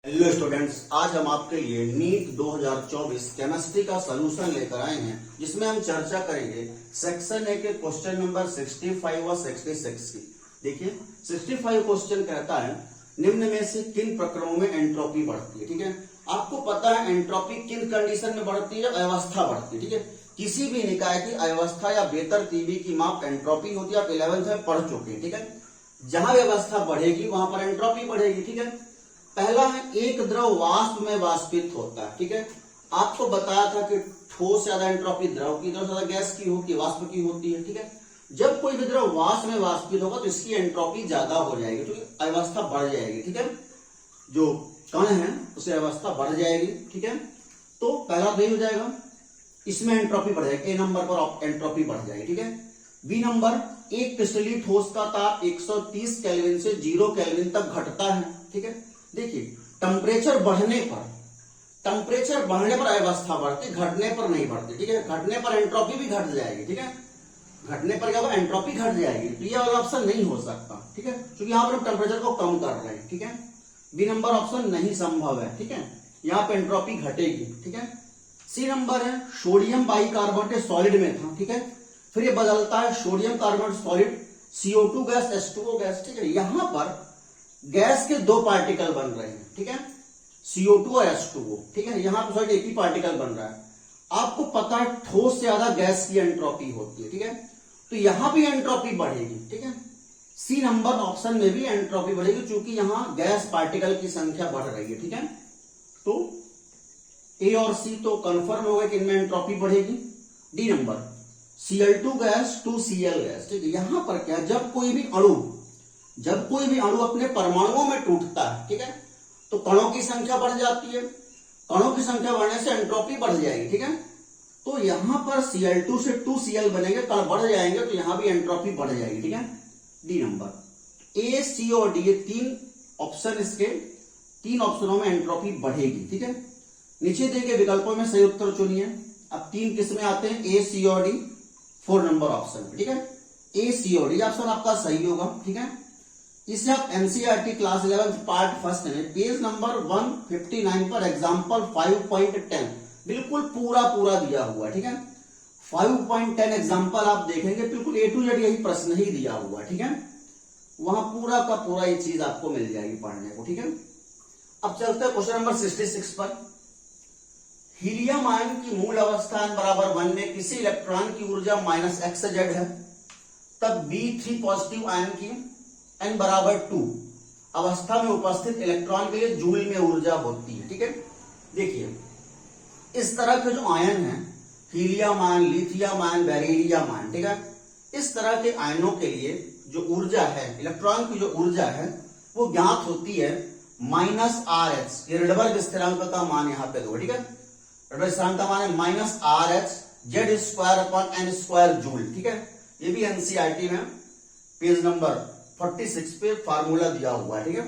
Hello students, आज हम आपके लिए नीट 2024 केमिस्ट्री का सलूशन लेकर आए हैं, जिसमें हम चर्चा करेंगे सेक्शन ए के क्वेश्चन नंबर 65 और 66 की। देखिए 65 क्वेश्चन कहता है निम्न में से किन प्रकरणों में एंट्रोपी बढ़ती है। ठीक है, आपको पता है एंट्रोपी किन कंडीशन में बढ़ती है, अवस्था बढ़ती है। ठीक है, किसी भी निकाय की अवस्था या बेतरतीबी की माप एंट्रोपी होती है। आप 11th में पढ़ चुके हैं। ठीक है, जहां व्यवस्था बढ़ेगी वहां पर एंट्रोपी बढ़ेगी। ठीक है, पहला है एक द्रव वाष्प में वाष्पित होता है। ठीक है, आपको बताया था कि ठोस ज्यादा एंट्रोपी द्रव की, ज्यादा गैस की होती है, वाष्प की होती है। ठीक है, जब कोई भी द्रव वाष्प में वाष्पित होगा तो इसकी एंट्रोपी ज्यादा हो जाएगी, तो अवस्था बढ़ जाएगी। ठीक है, जो कण है उसे अवस्था बढ़ जाएगी। ठीक है, तो पहला तो हो जाएगा, इसमें एंट्रोपी बढ़ जाएगी। ए नंबर पर एंट्रोपी बढ़ जाएगी। ठीक है, बी नंबर, एक क्रिस्टलीय ठोस का ताप 130 केल्विन से 0 केल्विन तक घटता है। ठीक है, देखिए टेम्परेचर बढ़ने पर अवस्था बढ़ती, घटने पर नहीं बढ़ती। ठीक है, घटने पर एंट्रोपी भी घट जाएगी। ठीक है, घटने पर क्या होगा, एंट्रोपी घट जाएगी। तो ये वाला ऑप्शन नहीं हो सकता। ठीक है, क्योंकि यहां पर हम टेम्परेचर को कम कर रहे हैं। ठीक है, बी नंबर ऑप्शन नहीं संभव है। ठीक है, यहाँ पे एंट्रोपी घटेगी। ठीक है, सी नंबर है सोडियम बाइकार्बोनेट सॉलिड में था। ठीक है, फिर ये बदलता है sodium carbonate solid CO2 gas H2O gas. ठीक है, यहां पर गैस के दो पार्टिकल बन रहे हैं। ठीक है, CO2 और H2O। ठीक है, यहां पर सॉरी एक ही पार्टिकल बन रहा है। आपको पता है ठोस से ज्यादा गैस की एंट्रोपी होती है। ठीक है, तो यहां भी एंट्रोपी बढ़ेगी। ठीक है, सी नंबर ऑप्शन में भी एंट्रोपी बढ़ेगी, क्योंकि यहां गैस पार्टिकल की संख्या बढ़ रही है। ठीक है, तो ए और सी तो कंफर्म हो गया कि इनमें एंट्रोपी बढ़ेगी। D number, Cl2 gas to Cl gas. ठीक है, यहां पर क्या, जब कोई भी अणु अपने परमाणुओं में टूटता है, ठीक है, तो कणों की संख्या बढ़ जाती है। कणों की संख्या बढ़ने से एंट्रोपी बढ़ जाएगी। ठीक है, तो यहां पर Cl2 से 2Cl बनेंगे, कण बढ़ जाएंगे, तो यहां भी एंट्रोपी बढ़ जाएगी। ठीक है, डी नंबर, ए, सी और डी, ये तीन ऑप्शन, इसके तीन ऑप्शनों में एंट्रोपी बढ़ेगी। ठीक है, नीचे दिए गए विकल्पों में सही उत्तर चुनिए। अब तीन किस्में आते हैं, ए, सी और डी, 4 नंबर ऑप्शन। ठीक है, ए, सी और डी ऑप्शन आपका सही होगा। ठीक है, इसे आप एनसीईआरटी क्लास 11 पार्ट फर्स्ट में पेज नंबर 159 पर एग्जांपल 5.10 बिल्कुल पूरा दिया हुआ है। ठीक है, 5.10 एग्जांपल आप देखेंगे, बिल्कुल A to Z यही प्रश्न ही दिया हुआ है। ठीक है, वहां पूरा का पूरा ये चीज आपको मिल जाएगी पढ़ने को। ठीक है, अब चलते हैं क्वेश्चन नंबर 66 पर। हीलियम आयन की मूल अवस्था n बराबर 1 में किसी इलेक्ट्रॉन की ऊर्जा -xz है, तब B3 पॉजिटिव आयन की n बराबर 2 अवस्था में उपस्थित इलेक्ट्रॉन के लिए जूल में ऊर्जा होती है। ठीक है, देखिए इस तरह के जो आयन है, helium ion, lithium ion, beryllium ion, ठीक है, इस तरह के आयनों के लिए जो ऊर्जा है, इलेक्ट्रॉन की जो ऊर्जा है, वो ज्ञात होती है -RH। ये रडबर्ग स्थिरांक का मान यहां पे दो। ठीक है, रडबर्ग स्थिरांक का मान है -RH Z² जूल। ठीक है, ये भी एनसीईआरटी में पेज नंबर 46 पे फार्मूला दिया हुआ है। ठीक है,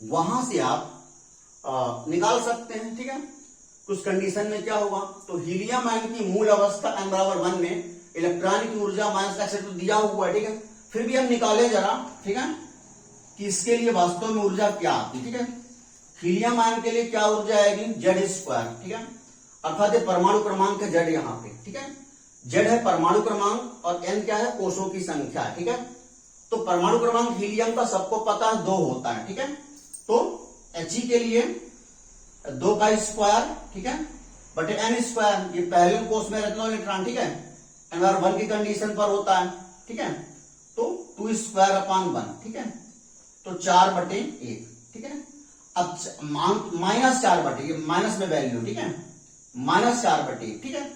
वहां से आप निकाल सकते हैं। ठीक है, कुछ कंडीशन में क्या होगा, तो हीलियम आयन की मूल अवस्था n बराबर 1 में इलेक्ट्रॉन की ऊर्जा -x तो दिया हुआ है। ठीक है, फिर भी हम निकाले जरा। ठीक है, कि इसके लिए वास्तव में ऊर्जा क्या आती है। ठीक है, हीलियम आयन के लिए क्या ऊर्जा आएगी, Z²। ठीक है, अर्थात परमाणु क्रमांक है Z यहां पे। ठीक है, Z है परमाणु क्रमांक और N क्या है, कोषों की संख्या। ठीक है, तो परमाणु क्रमांक हीलियम का सबको पता है 2 होता है। ठीक है, तो He के लिए 2 का स्क्वायर, ठीक है, बटे N², ये पहले कोष में रहते इलेक्ट्रॉन। ठीक है, n बराबर 1 की कंडीशन पर होता है। ठीक है, तो 2²/1। ठीक है, तो 4/1। ठीक है, अब -4/, ये माइनस में वैल्यू। ठीक है, -4/1। ठीक है,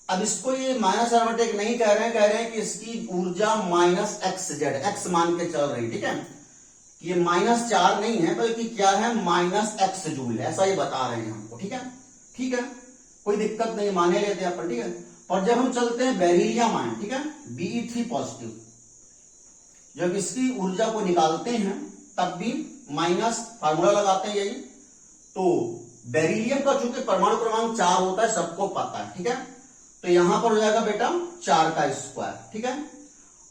अब इसको ये -4/1 नहीं कह रहे हैं कि इसकी ऊर्जा -xz, x मान के चल रही। ठीक है, ये -4 नहीं है, बल्कि क्या है, -x जूल, ऐसा ये बता रहे हैं हमको। ठीक है, ठीक है, कोई दिक्कत नहीं, माने लेते हैं अपन। ठीक है, और जब हम चलते हैं बेरिलियम आयन, ठीक है, Be3 पॉजिटिव, जब इसकी ऊर्जा को निकालते हैं तब भी माइनस फार्मूला लगाते हैं यही। तो बेरिलियम का चूंकि परमाणु क्रमांक 4 होता है, सबको पता है। ठीक है, तो यहां पर हो जाएगा बेटा 4 का स्क्वायर। ठीक है,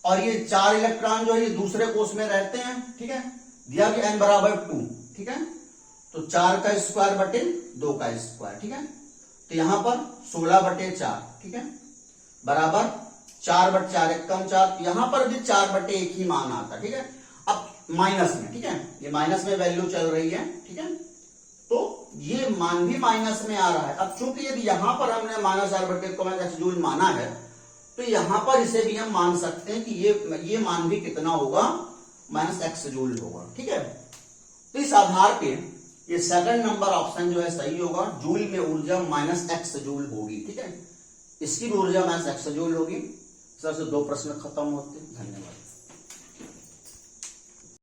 और ये 4 इलेक्ट्रॉन जो है ये दूसरे कोष में रहते हैं। ठीक है, दिया कि n बराबर 2। ठीक है, तो 4 का स्क्वायर बटे 2 का स्क्वायर, ठीक है। तो यहां पर 16 बटे 4, ठीक है, बराबर 4 बटे 4 एकम 4, यहां पर भी 4 बटे 1 ही मान आता, ठीक है। अब माइनस में, ठीक है, ये माइनस में वैल्यू चल रही है, ठीक है, तो ये मान भी माइनस में आ रहा है। अब चूंकि यदि यहां पर हमने -r/x जूल माना है, तो यहां पर इसे भी हम मान सकते हैं कि ये मान भी कितना होगा, -x जूल होगा, ठीक है। तो इस आधार पे ये सेकंड नंबर ऑप्शन जो है सही होगा, जूल में ऊर्जा -x जूल होगी, ठीक है, इसकी भी ऊर्जा -x जूल होगी। सर से 2 प्रश्न खत्म होते हैं। धन्यवाद।